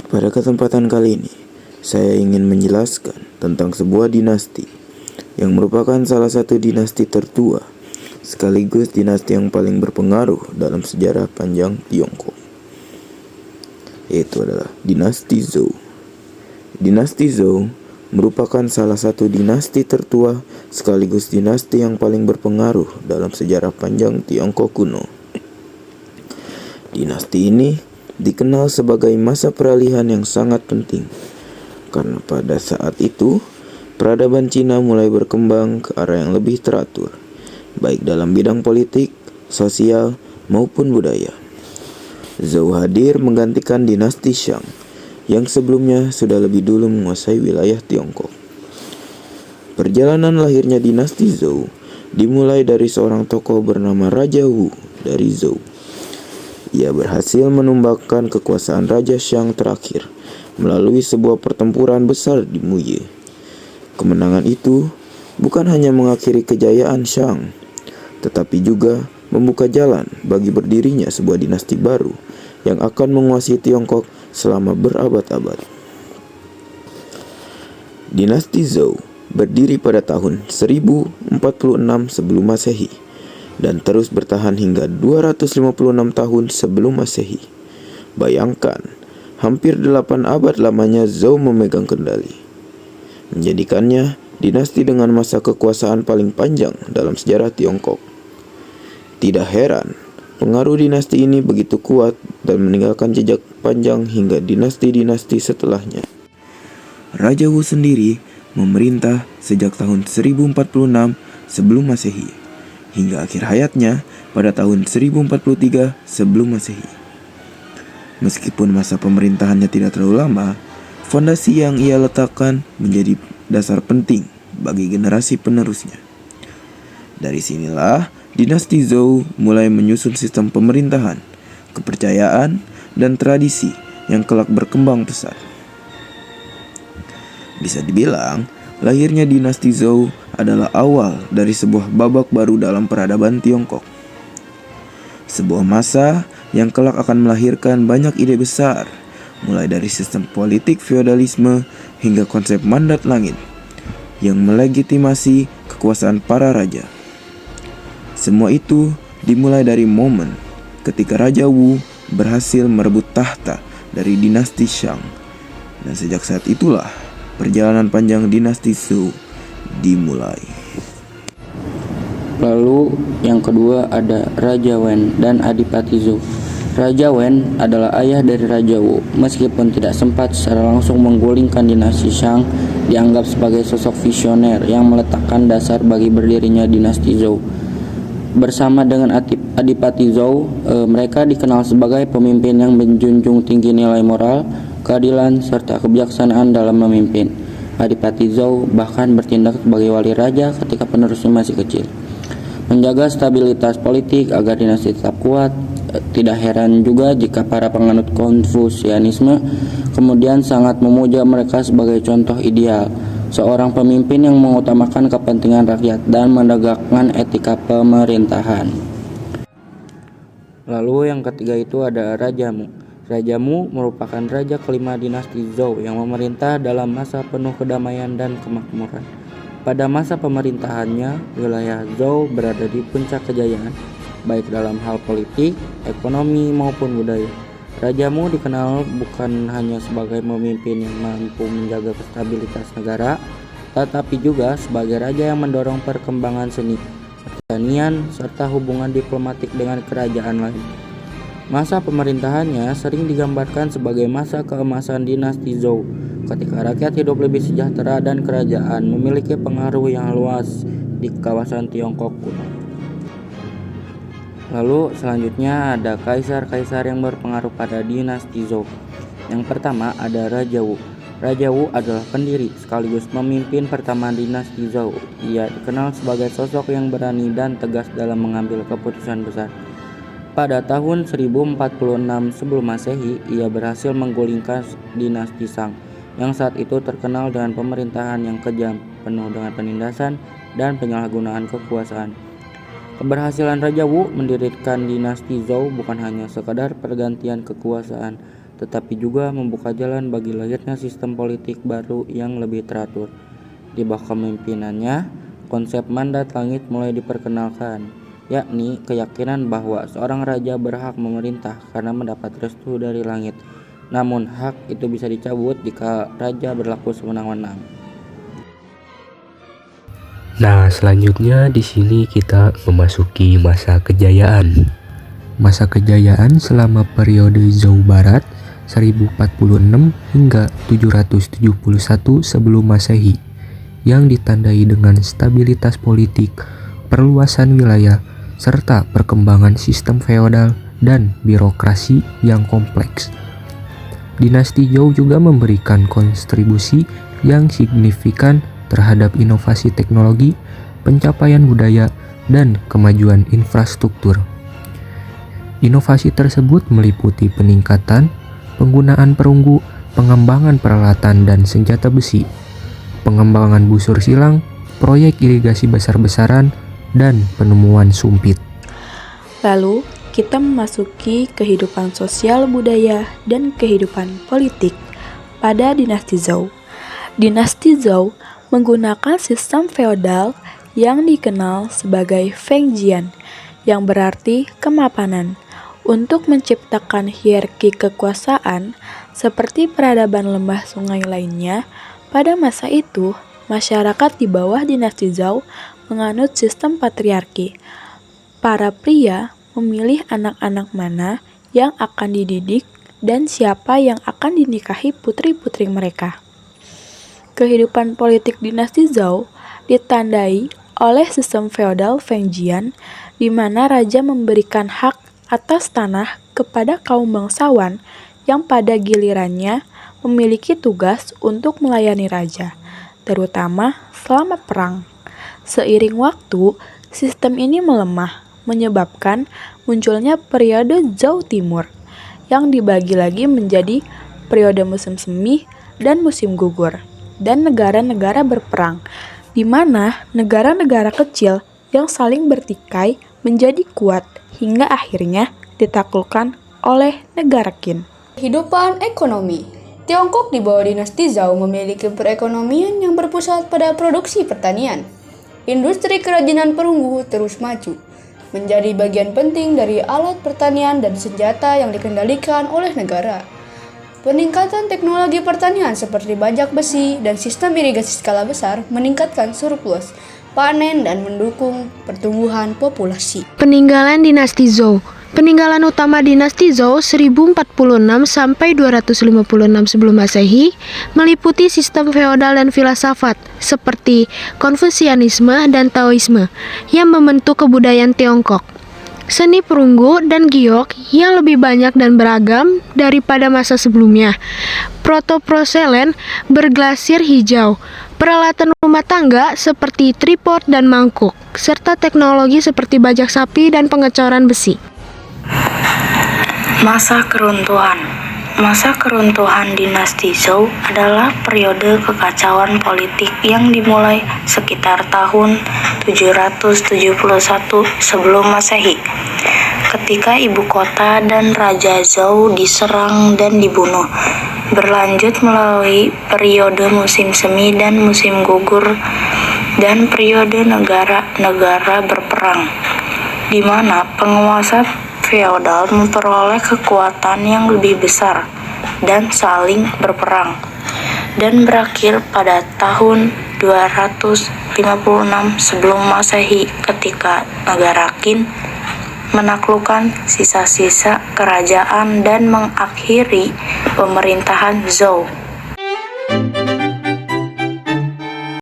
Pada kesempatan kali ini, saya ingin menjelaskan tentang sebuah dinasti yang merupakan salah satu dinasti tertua, sekaligus dinasti yang paling berpengaruh dalam sejarah panjang Tiongkok, yaitu adalah dinasti Zhou. Dinasti Zhou merupakan salah satu dinasti tertua sekaligus dinasti yang paling berpengaruh dalam sejarah panjang Tiongkok kuno. Dinasti ini dikenal sebagai masa peralihan yang sangat penting, karena pada saat itu peradaban Cina mulai berkembang ke arah yang lebih teratur, baik dalam bidang politik, sosial, maupun budaya. Zhou hadir menggantikan dinasti Shang, yang sebelumnya sudah lebih dulu menguasai wilayah Tiongkok. Perjalanan lahirnya dinasti Zhou dimulai dari seorang tokoh bernama Raja Wu dari Zhou. Ia berhasil menumbangkan kekuasaan Raja Shang terakhir melalui sebuah pertempuran besar di Muye. Kemenangan itu bukan hanya mengakhiri kejayaan Shang, tetapi juga membuka jalan bagi berdirinya sebuah dinasti baru yang akan menguasai Tiongkok selama berabad-abad. Dinasti Zhou berdiri pada tahun 1046 sebelum Masehi dan terus bertahan hingga 256 tahun sebelum Masehi. Bayangkan, hampir 8 abad lamanya Zhou memegang kendali, menjadikannya dinasti dengan masa kekuasaan paling panjang dalam sejarah Tiongkok. Tidak heran, pengaruh dinasti ini begitu kuat dan meninggalkan jejak panjang hingga dinasti-dinasti setelahnya. Raja Wu sendiri memerintah sejak tahun 1046 sebelum Masehi hingga akhir hayatnya pada tahun 1043 sebelum Masehi. Meskipun masa pemerintahannya tidak terlalu lama, fondasi yang ia letakkan menjadi dasar penting bagi generasi penerusnya. Dari sinilah dinasti Zhou mulai menyusun sistem pemerintahan, kepercayaan, dan tradisi yang kelak berkembang pesat. Bisa dibilang, lahirnya dinasti Zhou adalah awal dari sebuah babak baru dalam peradaban Tiongkok. Sebuah masa yang kelak akan melahirkan banyak ide besar, mulai dari sistem politik feodalisme hingga konsep mandat langit yang melegitimasi kekuasaan para raja. Semua itu dimulai dari momen ketika Raja Wu berhasil merebut tahta dari dinasti Shang. Dan sejak saat itulah perjalanan panjang dinasti Zhou dimulai. Lalu yang kedua ada Raja Wen dan Adipati Zhou. Raja Wen adalah ayah dari Raja Wu. Meskipun tidak sempat secara langsung menggulingkan dinasti Shang, dianggap sebagai sosok visioner yang meletakkan dasar bagi berdirinya dinasti Zhou. Bersama dengan Adipati Zhou, mereka dikenal sebagai pemimpin yang menjunjung tinggi nilai moral, keadilan, serta kebijaksanaan dalam memimpin. Adipati Zhou bahkan bertindak sebagai wali raja ketika penerusnya masih kecil, menjaga stabilitas politik agar dinasti tetap kuat. Tidak heran juga jika para penganut Konfusianisme kemudian sangat memuja mereka sebagai contoh ideal, seorang pemimpin yang mengutamakan kepentingan rakyat dan menegakkan etika pemerintahan. Lalu yang ketiga itu ada Raja Mu. Raja Mu merupakan raja kelima dinasti Zhou yang memerintah dalam masa penuh kedamaian dan kemakmuran. Pada masa pemerintahannya, wilayah Zhou berada di puncak kejayaan, baik dalam hal politik, ekonomi, maupun budaya. Raja Mu dikenal bukan hanya sebagai pemimpin yang mampu menjaga stabilitas negara, tetapi juga sebagai raja yang mendorong perkembangan seni, pertanian, serta hubungan diplomatik dengan kerajaan lain. Masa pemerintahannya sering digambarkan sebagai masa keemasan dinasti Zhou, ketika rakyat hidup lebih sejahtera dan kerajaan memiliki pengaruh yang luas di kawasan Tiongkok kuno. Lalu selanjutnya ada kaisar-kaisar yang berpengaruh pada dinasti Zhou. Yang pertama ada Raja Wu. Raja Wu adalah pendiri sekaligus pemimpin pertama dinasti Zhou. Ia dikenal sebagai sosok yang berani dan tegas dalam mengambil keputusan besar. Pada tahun 1046 sebelum Masehi, ia berhasil menggulingkan dinasti Shang, yang saat itu terkenal dengan pemerintahan yang kejam, penuh dengan penindasan dan penyalahgunaan kekuasaan. Keberhasilan Raja Wu mendirikan dinasti Zhou bukan hanya sekadar pergantian kekuasaan, tetapi juga membuka jalan bagi lahirnya sistem politik baru yang lebih teratur. Di bawah kepemimpinannya, konsep mandat langit mulai diperkenalkan, yakni keyakinan bahwa seorang raja berhak memerintah karena mendapat restu dari langit. Namun hak itu bisa dicabut jika raja berlaku sewenang-wenang. Nah, selanjutnya di sini kita memasuki masa kejayaan. Masa kejayaan selama periode Zhou Barat 1046 hingga 771 sebelum Masehi yang ditandai dengan stabilitas politik, perluasan wilayah, serta perkembangan sistem feodal dan birokrasi yang kompleks. Dinasti Zhou juga memberikan kontribusi yang signifikan terhadap inovasi teknologi, pencapaian budaya, dan kemajuan infrastruktur. Inovasi tersebut meliputi peningkatan penggunaan perunggu, pengembangan peralatan dan senjata besi, pengembangan busur silang, proyek irigasi besar-besaran, dan penemuan sumpit. Lalu, kita memasuki kehidupan sosial budaya dan kehidupan politik pada dinasti Zhou. Dinasti Zhou menggunakan sistem feodal yang dikenal sebagai Fengjian, yang berarti kemapanan, untuk menciptakan hierarki kekuasaan seperti peradaban lembah sungai lainnya. Pada masa itu, masyarakat di bawah dinasti Zhou menganut sistem patriarki. Para pria memilih anak-anak mana yang akan dididik dan siapa yang akan dinikahi putri-putri mereka. Kehidupan politik dinasti Zhou ditandai oleh sistem feodal Fengjian, di mana raja memberikan hak atas tanah kepada kaum bangsawan yang pada gilirannya memiliki tugas untuk melayani raja, terutama selama perang. Seiring waktu, sistem ini melemah, menyebabkan munculnya periode Zhou Timur yang dibagi lagi menjadi periode musim semi dan musim gugur, dan negara-negara berperang, di mana negara-negara kecil yang saling bertikai menjadi kuat hingga akhirnya ditaklukkan oleh negara Qin. Kehidupan ekonomi. Tiongkok di bawah dinasti Zhou memiliki perekonomian yang berpusat pada produksi pertanian. Industri kerajinan perunggu terus maju, menjadi bagian penting dari alat pertanian dan senjata yang dikendalikan oleh negara. Peningkatan teknologi pertanian seperti bajak besi dan sistem irigasi skala besar meningkatkan surplus panen dan mendukung pertumbuhan populasi. Peninggalan dinasti Zhou. Peninggalan utama dinasti Zhou 1046 sampai 256 sebelum Masehi meliputi sistem feodal dan filsafat seperti Konfusianisme dan Taoisme yang membentuk kebudayaan Tiongkok. Seni perunggu dan giok yang lebih banyak dan beragam daripada masa sebelumnya. Proto-porselen berglasir hijau, peralatan rumah tangga seperti tripod dan mangkuk, serta teknologi seperti bajak sapi dan pengecoran besi. Masa keruntuhan. Masa keruntuhan dinasti Zhou adalah periode kekacauan politik yang dimulai sekitar tahun 771 sebelum Masehi, ketika ibu kota dan Raja Zhou diserang dan dibunuh, berlanjut melalui periode musim semi dan musim gugur, dan periode negara-negara berperang, di mana penguasa feodal memperoleh kekuatan yang lebih besar dan saling berperang, dan berakhir pada tahun 256 sebelum Masehi ketika negara Qin menaklukkan sisa-sisa kerajaan dan mengakhiri pemerintahan Zhou.